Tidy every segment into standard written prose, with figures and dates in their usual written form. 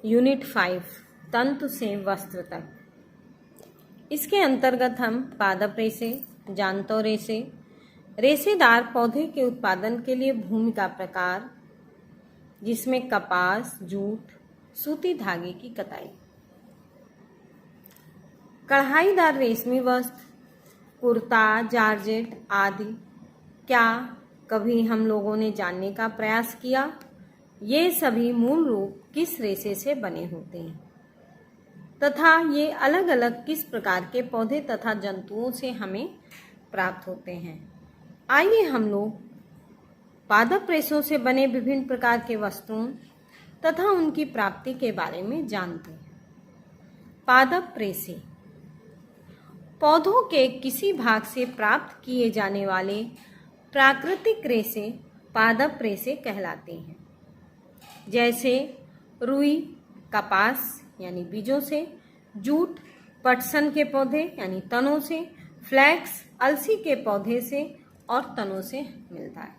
Unit 5 तंतु से वस्त्र तक। इसके अंतर्गत हम पादप रेशे, जांतों रेशे, रेशेदार पौधे के उत्पादन के लिए भूमि का प्रकार, जिसमें कपास, जूट, सूती धागे की कताई, कढ़ाईदार रेशमी वस्त्र, कुर्ता, जारजेट आदि, क्या कभी हम लोगों ने जानने का प्रयास किया ये सभी मूल रूप किस रेशे से बने होते हैं तथा ये अलग अलग किस प्रकार के पौधे तथा जंतुओं से हमें प्राप्त होते हैं। आइए हम लोग पादप रेशों से बने विभिन्न प्रकार के वस्तुओं तथा उनकी प्राप्ति के बारे में जानते हैं। पादप रेशे पौधों के किसी भाग से प्राप्त किए जाने वाले प्राकृतिक रेशे पादप रेशे कहलाते हैं। जैसे रुई कपास यानी बीजों से, जूट पटसन के पौधे यानी तनों से, फ्लैक्स अलसी के पौधे से और तनों से मिलता है।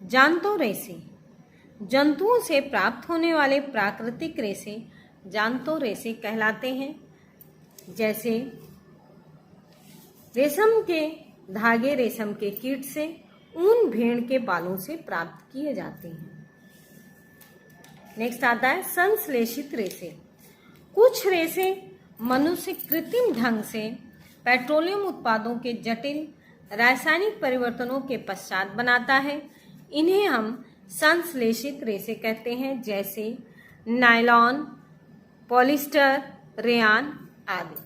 जांतों रेशे जंतुओं से प्राप्त होने वाले प्राकृतिक रेशे जांतों रेशे कहलाते हैं। जैसे रेशम के धागे रेशम के कीट से, ऊन भेड़ के बालों से प्राप्त किए जाते हैं। नेक्स्ट आता है संश्लेषित रेशे। कुछ रेशे मनुष्य कृत्रिम ढंग से पेट्रोलियम उत्पादों के जटिल रासायनिक परिवर्तनों के पश्चात बनाता है। इन्हें हम संश्लेषित रेशे कहते हैं, जैसे नायलॉन, पॉलिस्टर, रेयान आदि।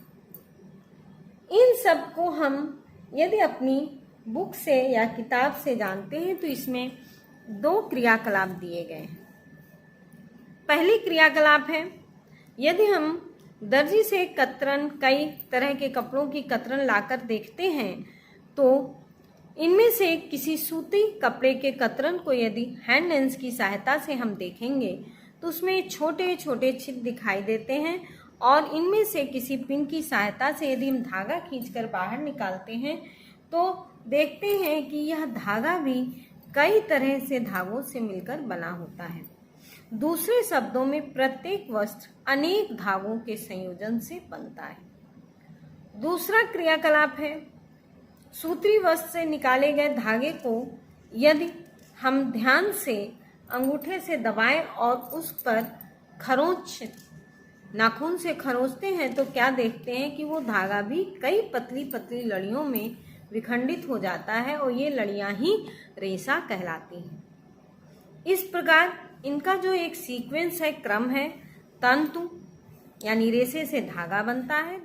इन सब को हम यदि अपनी बुक से या किताब से जानते हैं तो इसमें 2 क्रियाकलाप दिए गए हैं। पहली क्रियाकलाप है, यदि हम दर्जी से कतरन, कई तरह के कपड़ों की कतरन लाकर देखते हैं तो इनमें से किसी सूती कपड़े के कतरन को यदि हैंड लेंस की सहायता से हम देखेंगे तो उसमें छोटे छोटे छिद्र दिखाई देते हैं और इनमें से किसी पिन की सहायता से यदि हम धागा खींचकर बाहर निकालते हैं तो देखते हैं कि यह धागा भी कई तरह से धागों से मिलकर बना होता है। दूसरे शब्दों में प्रत्येक वस्त्र अनेक धागों के संयोजन से बनता है। दूसरा क्रियाकलाप है, सूत्री वस्त्र से निकाले गए धागे को यदि हम ध्यान से अंगूठे से दबाएं और उस पर नाखून से खरोंचते हैं तो क्या देखते हैं कि वो धागा भी कई पतली पतली लड़ियों में विखंडित हो जाता है और ये लड़ियां ही रेशा कहलाती हैं। इस प्रकार इनका जो एक सीक्वेंस है, क्रम है, तंतु यानी रेशे से धागा बनता है।